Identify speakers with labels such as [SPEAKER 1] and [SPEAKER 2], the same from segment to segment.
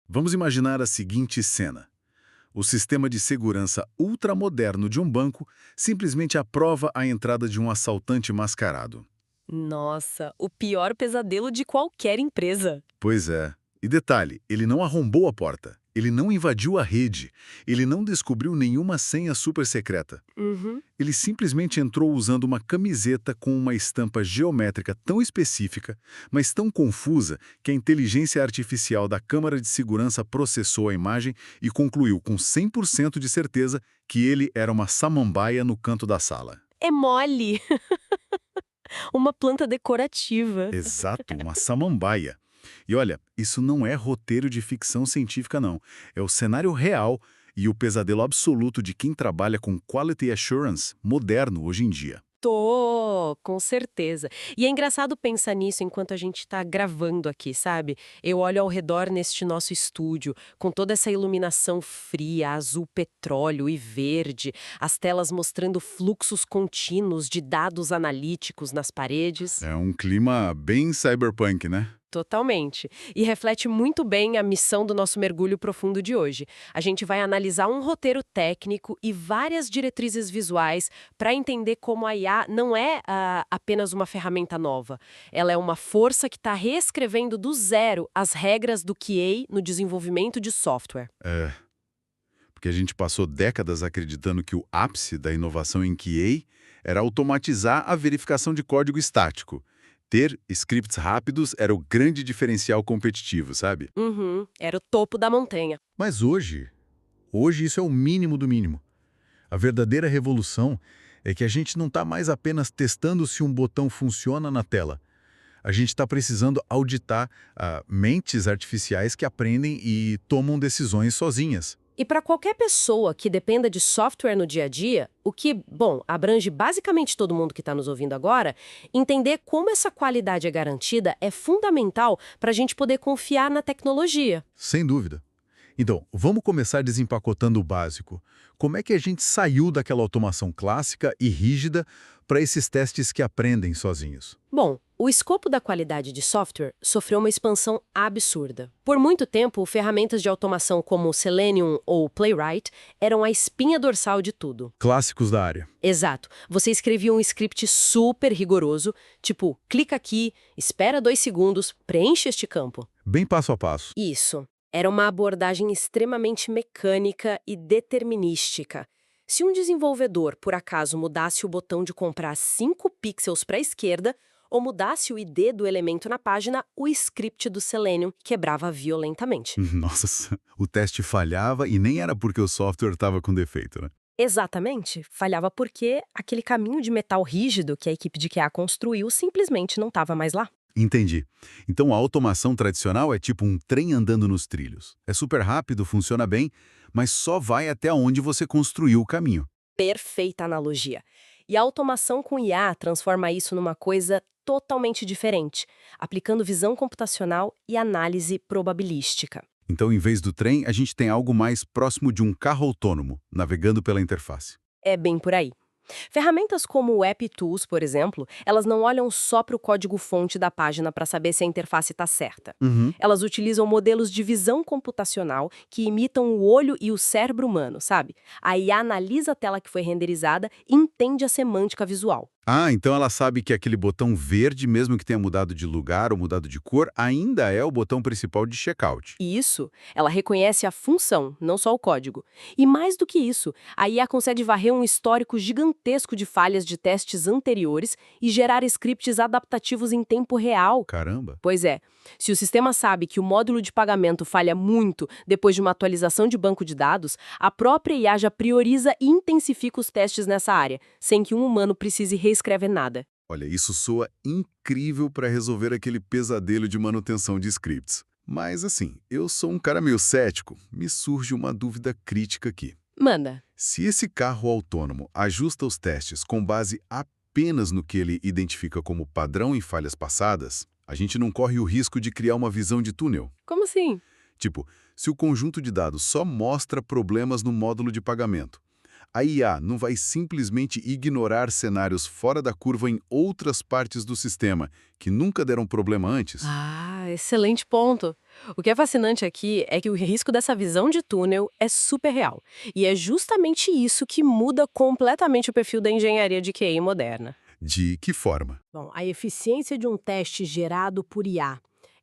[SPEAKER 1] Vamos imaginar a seguinte cena. O sistema de segurança ultramoderno de um banco simplesmente aprova a entrada de um assaltante mascarado.
[SPEAKER 2] Nossa, o pior pesadelo de qualquer empresa.
[SPEAKER 1] Pois é. E detalhe, ele não arrombou a porta, ele não invadiu a rede, ele não descobriu nenhuma senha super secreta.
[SPEAKER 2] Uhum.
[SPEAKER 1] Ele simplesmente entrou usando uma camiseta com uma estampa geométrica tão específica, mas tão confusa, que a inteligência artificial da câmara de segurança processou a imagem e concluiu com 100% de certeza que ele era uma samambaia no canto da sala.
[SPEAKER 2] É mole. Uma planta decorativa.
[SPEAKER 1] Exato, uma samambaia. E olha, isso não é roteiro de ficção científica, não. É o cenário real e o pesadelo absoluto de quem trabalha com Quality Assurance moderno hoje em dia.
[SPEAKER 2] Tô, com certeza. E é engraçado pensar nisso enquanto a gente tá gravando aqui, sabe? Eu olho ao redor neste nosso estúdio, com toda essa iluminação fria, azul petróleo e verde, as telas mostrando fluxos contínuos de dados analíticos nas paredes.
[SPEAKER 1] É um clima bem cyberpunk, né?
[SPEAKER 2] Totalmente. E reflete muito bem a missão do nosso mergulho profundo de hoje. A gente vai analisar um roteiro técnico e várias diretrizes visuais para entender como a IA não é apenas uma ferramenta nova. Ela é uma força que está reescrevendo do zero as regras do QA no desenvolvimento de software.
[SPEAKER 1] É, porque a gente passou décadas acreditando que o ápice da inovação em QA era automatizar a verificação de código estático. Ter scripts rápidos era o grande diferencial competitivo, sabe?
[SPEAKER 2] Uhum, era o topo da montanha.
[SPEAKER 3] Mas hoje isso é o mínimo do mínimo. A verdadeira revolução é que a gente não está mais apenas testando se um botão funciona na tela. A gente está precisando auditar mentes artificiais que aprendem e tomam decisões sozinhas.
[SPEAKER 2] E para qualquer pessoa que dependa de software no dia a dia, o que, bom, abrange basicamente todo mundo que está nos ouvindo agora, entender como essa qualidade é garantida é fundamental para a gente poder confiar na tecnologia.
[SPEAKER 3] Sem dúvida. Então, vamos começar desempacotando o básico. Como é que a gente saiu daquela automação clássica e rígida para esses testes que aprendem sozinhos?
[SPEAKER 2] Bom, o escopo da qualidade de software sofreu uma expansão absurda. Por muito tempo, ferramentas de automação como o Selenium ou o Playwright eram a espinha dorsal de tudo.
[SPEAKER 3] Clássicos da área.
[SPEAKER 2] Exato. Você escrevia um script super rigoroso, tipo, clica aqui, espera 2 segundos, preenche este campo.
[SPEAKER 3] Bem passo a passo.
[SPEAKER 2] Isso. Era uma abordagem extremamente mecânica e determinística. Se um desenvolvedor, por acaso, mudasse o botão de comprar 5 pixels para a esquerda ou mudasse o ID do elemento na página, o script do Selenium quebrava violentamente.
[SPEAKER 1] Nossa, o teste falhava e nem era porque o software estava com defeito, né?
[SPEAKER 2] Exatamente. Falhava porque aquele caminho de metal rígido que a equipe de QA construiu simplesmente não estava mais lá.
[SPEAKER 1] Entendi. Então a automação tradicional é tipo um trem andando nos trilhos. É super rápido, funciona bem, mas só vai até onde você construiu o caminho.
[SPEAKER 2] Perfeita analogia. E a automação com IA transforma isso numa coisa totalmente diferente, aplicando visão computacional e análise probabilística.
[SPEAKER 1] Então, em vez do trem, a gente tem algo mais próximo de um carro autônomo, navegando pela interface.
[SPEAKER 2] É bem por aí. Ferramentas como o App Tools, por exemplo, elas não olham só para o código-fonte da página para saber se a interface está certa.
[SPEAKER 1] Uhum.
[SPEAKER 2] Elas utilizam modelos de visão computacional que imitam o olho e o cérebro humano, sabe? A IA analisa a tela que foi renderizada e entende a semântica visual.
[SPEAKER 1] Ah, então ela sabe que aquele botão verde, mesmo que tenha mudado de lugar ou mudado de cor, ainda é o botão principal de checkout.
[SPEAKER 2] E isso, ela reconhece a função, não só o código. E mais do que isso, a IA consegue varrer um histórico gigantesco de falhas de testes anteriores e gerar scripts adaptativos em tempo real.
[SPEAKER 1] Caramba!
[SPEAKER 2] Pois é, se o sistema sabe que o módulo de pagamento falha muito depois de uma atualização de banco de dados, a própria IA já prioriza e intensifica os testes nessa área, sem que um humano precise reescrever nada.
[SPEAKER 1] Olha, isso soa incrível para resolver aquele pesadelo de manutenção de scripts. Mas assim, eu sou um cara meio cético, me surge uma dúvida crítica aqui.
[SPEAKER 2] Manda.
[SPEAKER 1] Se esse carro autônomo ajusta os testes com base apenas no que ele identifica como padrão em falhas passadas, a gente não corre o risco de criar uma visão de túnel.
[SPEAKER 2] Como assim?
[SPEAKER 1] Tipo, se o conjunto de dados só mostra problemas no módulo de pagamento, A IA não vai simplesmente ignorar cenários fora da curva em outras partes do sistema, que nunca deram problema antes?
[SPEAKER 2] Ah, excelente ponto. O que é fascinante aqui é que o risco dessa visão de túnel é super real. E é justamente isso que muda completamente o perfil da engenharia de QI moderna.
[SPEAKER 1] De que forma?
[SPEAKER 2] Bom, a eficiência de um teste gerado por IA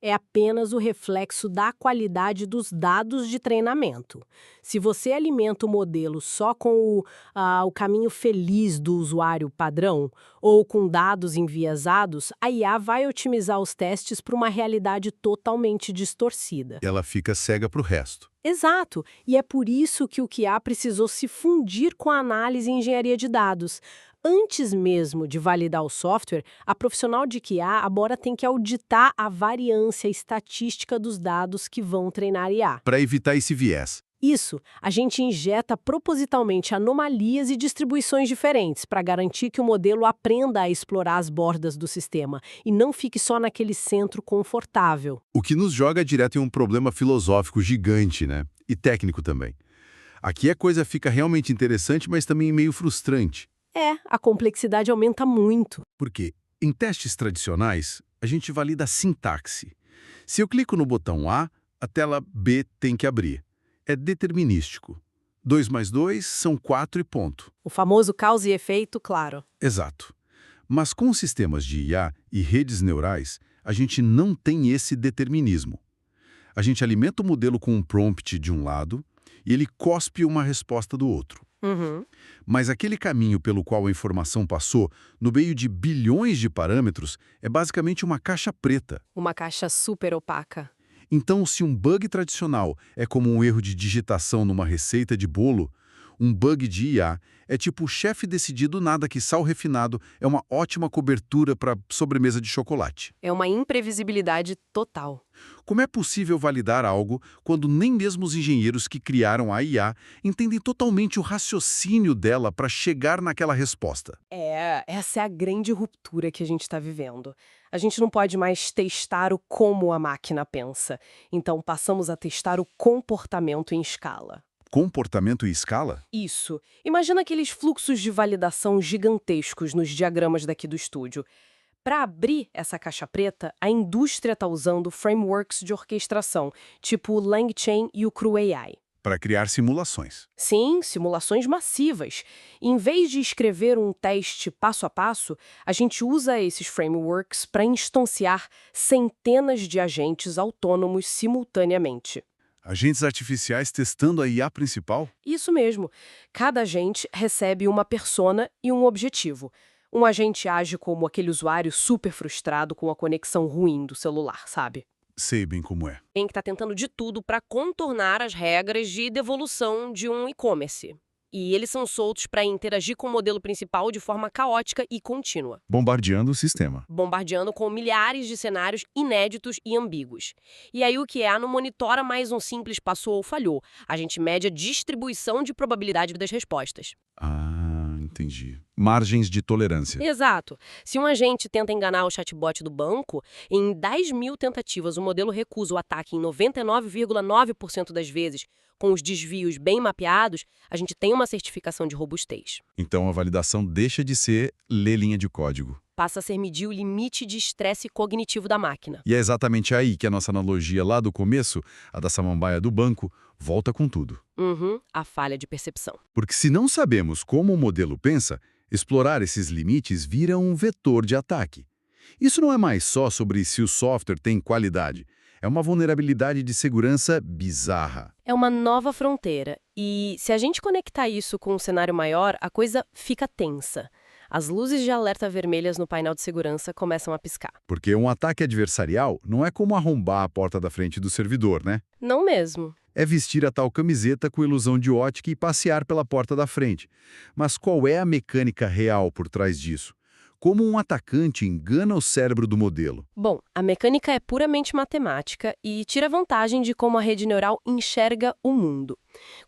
[SPEAKER 2] é apenas o reflexo da qualidade dos dados de treinamento. Se você alimenta o modelo só com o caminho feliz do usuário padrão ou com dados enviesados, a IA vai otimizar os testes para uma realidade totalmente distorcida.
[SPEAKER 1] Ela fica cega para o resto.
[SPEAKER 2] Exato, e é por isso que o QA precisou se fundir com a análise e engenharia de dados. Antes mesmo de validar o software, a profissional de QA agora tem que auditar a variância estatística dos dados que vão treinar IA.
[SPEAKER 1] Para evitar esse viés.
[SPEAKER 2] Isso, a gente injeta propositalmente anomalias e distribuições diferentes para garantir que o modelo aprenda a explorar as bordas do sistema e não fique só naquele centro confortável.
[SPEAKER 1] O que nos joga direto em um problema filosófico gigante, né? E técnico também. Aqui a coisa fica realmente interessante, mas também meio frustrante.
[SPEAKER 2] A complexidade aumenta muito.
[SPEAKER 1] Porque, em testes tradicionais, a gente valida a sintaxe. Se eu clico no botão A, a tela B tem que abrir. É determinístico. 2 mais 2 são 4 e ponto.
[SPEAKER 2] O famoso causa e efeito, claro.
[SPEAKER 1] Exato. Mas com sistemas de IA e redes neurais, a gente não tem esse determinismo. A gente alimenta o modelo com um prompt de um lado e ele cospe uma resposta do outro.
[SPEAKER 2] Uhum.
[SPEAKER 1] Mas aquele caminho pelo qual a informação passou, no meio de bilhões de parâmetros, é basicamente uma caixa preta.
[SPEAKER 2] Uma caixa super opaca.
[SPEAKER 1] Então, se um bug tradicional é como um erro de digitação numa receita de bolo, um bug de IA é tipo o chefe decidir do nada que sal refinado é uma ótima cobertura para sobremesa de chocolate.
[SPEAKER 2] É uma imprevisibilidade total.
[SPEAKER 1] Como é possível validar algo quando nem mesmo os engenheiros que criaram a IA entendem totalmente o raciocínio dela para chegar naquela resposta?
[SPEAKER 2] Essa é a grande ruptura que a gente está vivendo. A gente não pode mais testar o como a máquina pensa. Então, passamos a testar o comportamento em escala.
[SPEAKER 1] Comportamento e escala?
[SPEAKER 2] Isso. Imagina aqueles fluxos de validação gigantescos nos diagramas daqui do estúdio. Para abrir essa caixa preta, a indústria está usando frameworks de orquestração, tipo o LangChain e o CrewAI.
[SPEAKER 1] Para criar simulações.
[SPEAKER 2] Sim, simulações massivas. Em vez de escrever um teste passo a passo, a gente usa esses frameworks para instanciar centenas de agentes autônomos simultaneamente.
[SPEAKER 1] Agentes artificiais testando a IA principal?
[SPEAKER 2] Isso mesmo. Cada agente recebe uma persona e um objetivo. Um agente age como aquele usuário super frustrado com a conexão ruim do celular, sabe?
[SPEAKER 1] Sei bem como é.
[SPEAKER 2] Em que está tentando de tudo para contornar as regras de devolução de um e-commerce. E eles são soltos para interagir com o modelo principal de forma caótica e contínua.
[SPEAKER 1] Bombardeando o sistema.
[SPEAKER 2] Bombardeando com milhares de cenários inéditos e ambíguos. E aí o QA não monitora mais um simples passou ou falhou. A gente mede a distribuição de probabilidade das respostas.
[SPEAKER 1] Ah, entendi. Margens de tolerância.
[SPEAKER 2] Exato. Se um agente tenta enganar o chatbot do banco, em 10 mil tentativas o modelo recusa o ataque em 99,9% das vezes, com os desvios bem mapeados, a gente tem uma certificação de robustez.
[SPEAKER 1] Então a validação deixa de ser ler linha de código.
[SPEAKER 2] Passa a ser medir o limite de estresse cognitivo da máquina.
[SPEAKER 1] E é exatamente aí que a nossa analogia lá do começo, a da samambaia do banco, volta com tudo.
[SPEAKER 2] A falha de percepção.
[SPEAKER 1] Porque se não sabemos como o modelo pensa, explorar esses limites vira um vetor de ataque. Isso não é mais só sobre se o software tem qualidade. É uma vulnerabilidade de segurança bizarra.
[SPEAKER 2] É uma nova fronteira. E se a gente conectar isso com um cenário maior, a coisa fica tensa. As luzes de alerta vermelhas no painel de segurança começam a piscar.
[SPEAKER 1] Porque um ataque adversarial não é como arrombar a porta da frente do servidor, né?
[SPEAKER 2] Não mesmo.
[SPEAKER 1] É vestir a tal camiseta com ilusão de ótica e passear pela porta da frente. Mas qual é a mecânica real por trás disso? Como um atacante engana o cérebro do modelo?
[SPEAKER 2] Bom, a mecânica é puramente matemática e tira vantagem de como a rede neural enxerga o mundo.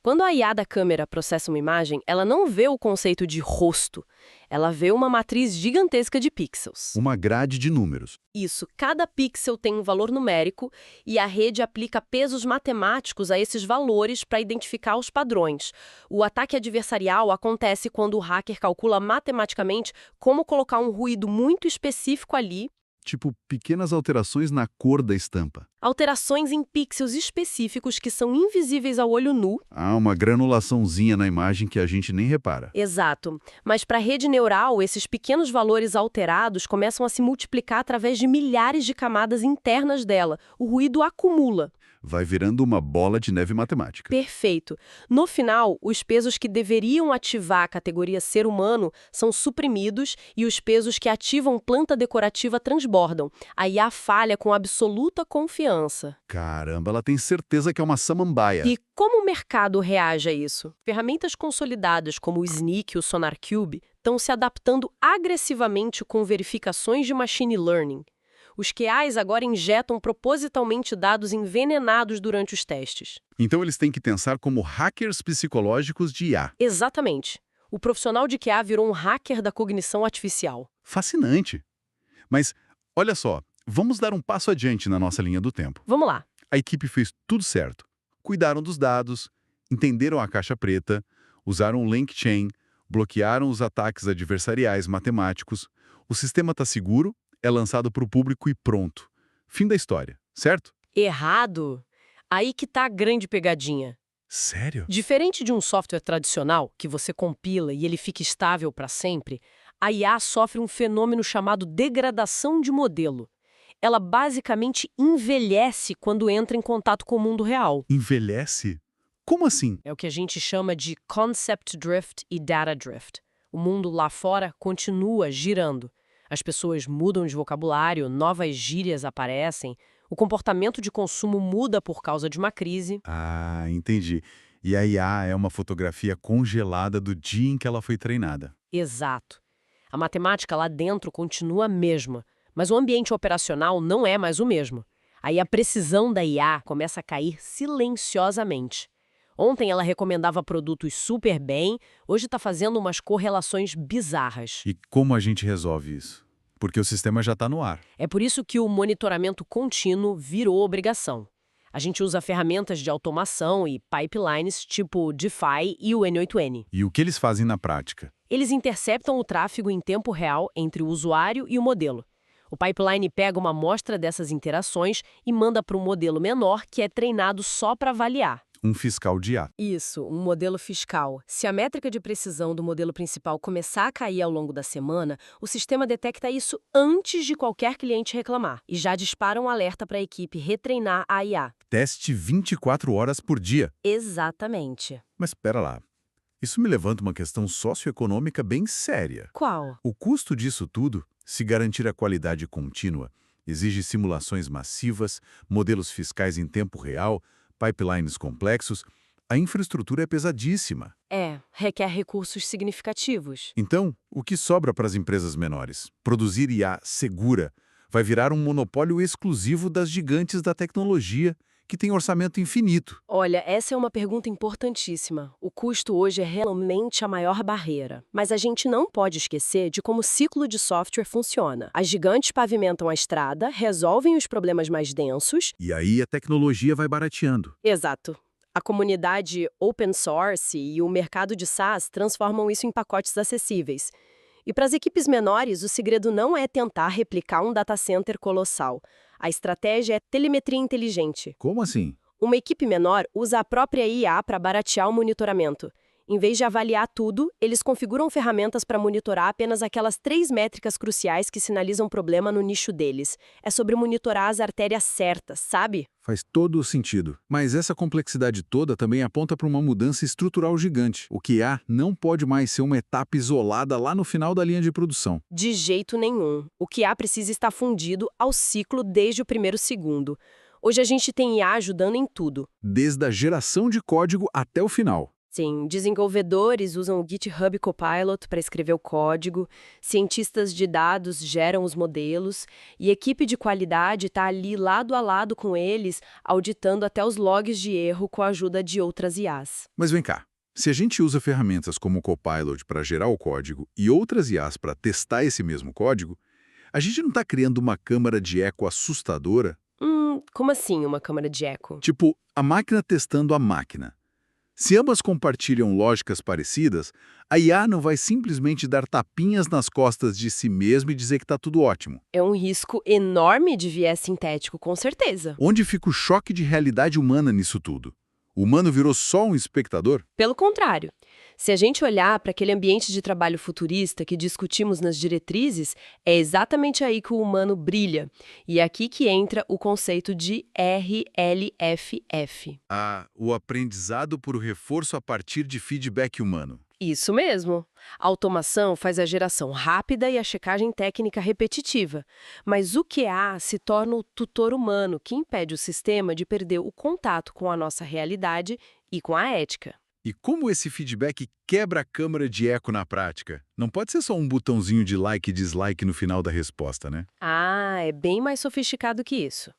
[SPEAKER 2] Quando a IA da câmera processa uma imagem, ela não vê o conceito de rosto. Ela vê uma matriz gigantesca de pixels.
[SPEAKER 3] Uma grade de números.
[SPEAKER 2] Isso, cada pixel tem um valor numérico e a rede aplica pesos matemáticos a esses valores para identificar os padrões. O ataque adversarial acontece quando o hacker calcula matematicamente como colocar um ruído muito específico ali,
[SPEAKER 3] Tipo, pequenas alterações na cor da estampa.
[SPEAKER 2] alterações em pixels específicos que são invisíveis ao olho nu.
[SPEAKER 3] Há uma granulaçãozinha na imagem que a gente nem repara.
[SPEAKER 2] Exato. Mas para a rede neural, esses pequenos valores alterados começam a se multiplicar através de milhares de camadas internas dela. O ruído acumula.
[SPEAKER 3] Vai virando uma bola de neve matemática.
[SPEAKER 2] Perfeito. No final, os pesos que deveriam ativar a categoria ser humano são suprimidos e os pesos que ativam planta decorativa transbordam. A IA falha com absoluta confiança.
[SPEAKER 3] Caramba, ela tem certeza que é uma samambaia.
[SPEAKER 2] E como o mercado reage a isso? Ferramentas consolidadas como o Snyk e o SonarQube estão se adaptando agressivamente com verificações de machine learning. Os QAs agora injetam propositalmente dados envenenados durante os testes.
[SPEAKER 3] Então eles têm que pensar como hackers psicológicos de IA.
[SPEAKER 2] Exatamente. O profissional de QA virou um hacker da cognição artificial.
[SPEAKER 3] Fascinante. Mas, olha só, vamos dar um passo adiante na nossa linha do tempo.
[SPEAKER 2] Vamos lá.
[SPEAKER 3] A equipe fez tudo certo. Cuidaram dos dados, entenderam a caixa preta, usaram o LangChain, bloquearam os ataques adversariais matemáticos. O sistema está seguro, é lançado para o público e pronto. Fim da história, certo?
[SPEAKER 2] Errado? Aí que tá a grande pegadinha.
[SPEAKER 3] Sério?
[SPEAKER 2] Diferente de um software tradicional, que você compila e ele fica estável para sempre, a IA sofre um fenômeno chamado degradação de modelo. Ela basicamente envelhece quando entra em contato com o mundo real.
[SPEAKER 3] Envelhece? Como assim?
[SPEAKER 2] É o que a gente chama de concept drift e data drift. O mundo lá fora continua girando. As pessoas mudam de vocabulário, novas gírias aparecem, o comportamento de consumo muda por causa de uma crise.
[SPEAKER 3] Ah, entendi. E a IA é uma fotografia congelada do dia em que ela foi treinada.
[SPEAKER 2] Exato. A matemática lá dentro continua a mesma, mas o ambiente operacional não é mais o mesmo. Aí a precisão da IA começa a cair silenciosamente. Ontem ela recomendava produtos super bem, hoje está fazendo umas correlações bizarras.
[SPEAKER 3] E como a gente resolve isso? Porque o sistema já está no ar.
[SPEAKER 2] É por isso que o monitoramento contínuo virou obrigação. A gente usa ferramentas de automação e pipelines tipo DeFi e o N8N.
[SPEAKER 3] E o que eles fazem na prática?
[SPEAKER 2] Eles interceptam o tráfego em tempo real entre o usuário e o modelo. O pipeline pega uma amostra dessas interações e manda para um modelo menor que é treinado só para avaliar.
[SPEAKER 3] Um fiscal de IA.
[SPEAKER 2] Isso, um modelo fiscal. Se a métrica de precisão do modelo principal começar a cair ao longo da semana, o sistema detecta isso antes de qualquer cliente reclamar e já dispara um alerta para a equipe retreinar a IA.
[SPEAKER 3] Teste 24 horas por dia.
[SPEAKER 2] Exatamente.
[SPEAKER 3] Mas espera lá. Isso me levanta uma questão socioeconômica bem séria.
[SPEAKER 2] Qual?
[SPEAKER 3] O custo disso tudo, se garantir a qualidade contínua, exige simulações massivas, modelos fiscais em tempo real, pipelines complexos. A infraestrutura é pesadíssima.
[SPEAKER 2] Requer recursos significativos.
[SPEAKER 3] Então, o que sobra para as empresas menores? Produzir IA segura vai virar um monopólio exclusivo das gigantes da tecnologia, que tem orçamento infinito.
[SPEAKER 2] Olha, essa é uma pergunta importantíssima. O custo hoje é realmente a maior barreira. Mas a gente não pode esquecer de como o ciclo de software funciona. As gigantes pavimentam a estrada, resolvem os problemas mais densos.
[SPEAKER 3] E aí a tecnologia vai barateando.
[SPEAKER 2] Exato. A comunidade open source e o mercado de SaaS transformam isso em pacotes acessíveis. E para as equipes menores, o segredo não é tentar replicar um data center colossal. A estratégia é telemetria inteligente.
[SPEAKER 3] Como assim?
[SPEAKER 2] Uma equipe menor usa a própria IA para baratear o monitoramento. Em vez de avaliar tudo, eles configuram ferramentas para monitorar apenas aquelas 3 métricas cruciais que sinalizam problema no nicho deles. É sobre monitorar as artérias certas, sabe?
[SPEAKER 3] Faz todo o sentido. Mas essa complexidade toda também aponta para uma mudança estrutural gigante. O QA não pode mais ser uma etapa isolada lá no final da linha de produção.
[SPEAKER 2] De jeito nenhum. O QA precisa estar fundido ao ciclo desde o primeiro segundo. Hoje a gente tem IA ajudando em tudo.
[SPEAKER 3] Desde a geração de código até o final.
[SPEAKER 2] Sim, desenvolvedores usam o GitHub Copilot para escrever o código, cientistas de dados geram os modelos e a equipe de qualidade está ali lado a lado com eles, auditando até os logs de erro com a ajuda de outras IAs.
[SPEAKER 3] Mas vem cá, se a gente usa ferramentas como o Copilot para gerar o código e outras IAs para testar esse mesmo código, a gente não está criando uma câmara de eco assustadora?
[SPEAKER 2] Como assim uma câmara de eco?
[SPEAKER 3] Tipo, a máquina testando a máquina. Se ambas compartilham lógicas parecidas, a IA não vai simplesmente dar tapinhas nas costas de si mesma e dizer que está tudo ótimo.
[SPEAKER 2] É um risco enorme de viés sintético, com certeza.
[SPEAKER 3] Onde fica o choque de realidade humana nisso tudo? O humano virou só um espectador?
[SPEAKER 2] Pelo contrário, se a gente olhar para aquele ambiente de trabalho futurista que discutimos nas diretrizes, é exatamente aí que o humano brilha. E é aqui que entra o conceito de RLFF.
[SPEAKER 3] O aprendizado por reforço a partir de feedback humano.
[SPEAKER 2] Isso mesmo. A automação faz a geração rápida e a checagem técnica repetitiva. Mas o QA se torna o tutor humano que impede o sistema de perder o contato com a nossa realidade e com a ética.
[SPEAKER 3] E como esse feedback quebra a câmara de eco na prática? Não pode ser só um botãozinho de like e dislike no final da resposta, né?
[SPEAKER 2] É bem mais sofisticado que isso.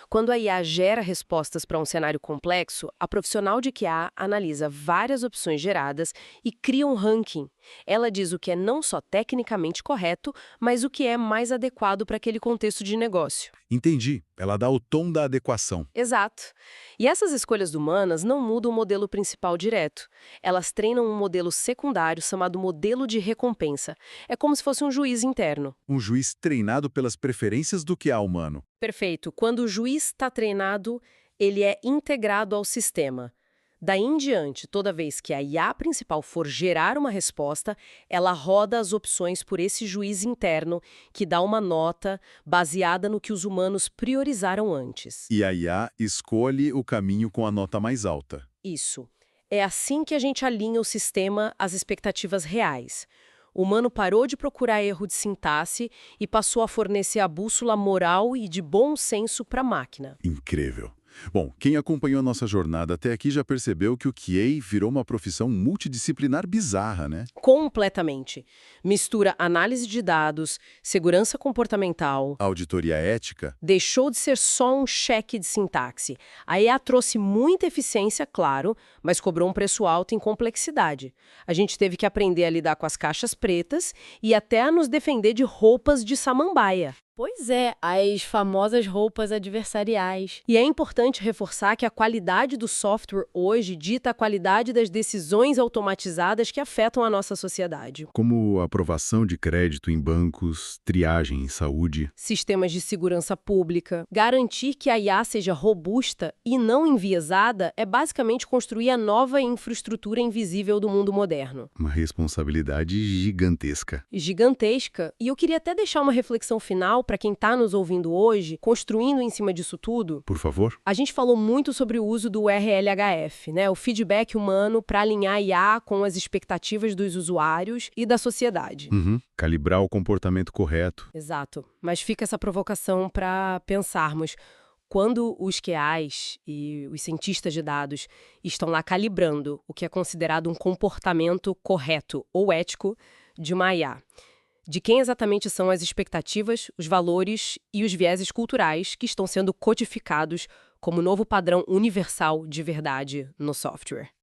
[SPEAKER 2] Quando a IA gera respostas para um cenário complexo, a profissional de QA analisa várias opções geradas e cria um ranking. Ela diz o que é não só tecnicamente correto, mas o que é mais adequado para aquele contexto de negócio.
[SPEAKER 3] Entendi. Ela dá o tom da adequação.
[SPEAKER 2] Exato. E essas escolhas humanas não mudam o modelo principal direto. Elas treinam um modelo secundário chamado modelo de recompensa. É como se fosse um juiz interno.
[SPEAKER 3] Um juiz treinado pelas preferências do QA humano.
[SPEAKER 2] Perfeito. Quando o juiz está treinado, ele é integrado ao sistema. Daí em diante, toda vez que a IA principal for gerar uma resposta, ela roda as opções por esse juiz interno, que dá uma nota baseada no que os humanos priorizaram antes.
[SPEAKER 3] E a IA escolhe o caminho com a nota mais alta.
[SPEAKER 2] Isso. É assim que a gente alinha o sistema às expectativas reais. O humano parou de procurar erro de sintaxe e passou a fornecer a bússola moral e de bom senso para a máquina.
[SPEAKER 3] Incrível. Bom, quem acompanhou a nossa jornada até aqui já percebeu que o QA virou uma profissão multidisciplinar bizarra, né?
[SPEAKER 2] Completamente. Mistura análise de dados, segurança comportamental.
[SPEAKER 3] Auditoria ética.
[SPEAKER 2] Deixou de ser só um cheque de sintaxe. A IA trouxe muita eficiência, claro, mas cobrou um preço alto em complexidade. A gente teve que aprender a lidar com as caixas pretas e até a nos defender de roupas de samambaia.
[SPEAKER 4] Pois é, as famosas roupas adversariais.
[SPEAKER 2] E é importante reforçar que a qualidade do software hoje dita a qualidade das decisões automatizadas que afetam a nossa sociedade.
[SPEAKER 3] Como aprovação de crédito em bancos, triagem em saúde.
[SPEAKER 2] Sistemas de segurança pública. Garantir que a IA seja robusta e não enviesada é basicamente construir a nova infraestrutura invisível do mundo moderno.
[SPEAKER 3] Uma responsabilidade gigantesca.
[SPEAKER 2] Gigantesca. E eu queria até deixar uma reflexão final para quem está nos ouvindo hoje, construindo em cima disso tudo.
[SPEAKER 3] Por favor.
[SPEAKER 2] A gente falou muito sobre o uso do RLHF, né? O feedback humano para alinhar a IA com as expectativas dos usuários e da sociedade.
[SPEAKER 3] Calibrar o comportamento correto.
[SPEAKER 2] Exato. Mas fica essa provocação para pensarmos. Quando os QAs e os cientistas de dados estão lá calibrando o que é considerado um comportamento correto ou ético de uma IA, de quem exatamente são as expectativas, os valores e os vieses culturais que estão sendo codificados como novo padrão universal de verdade no software.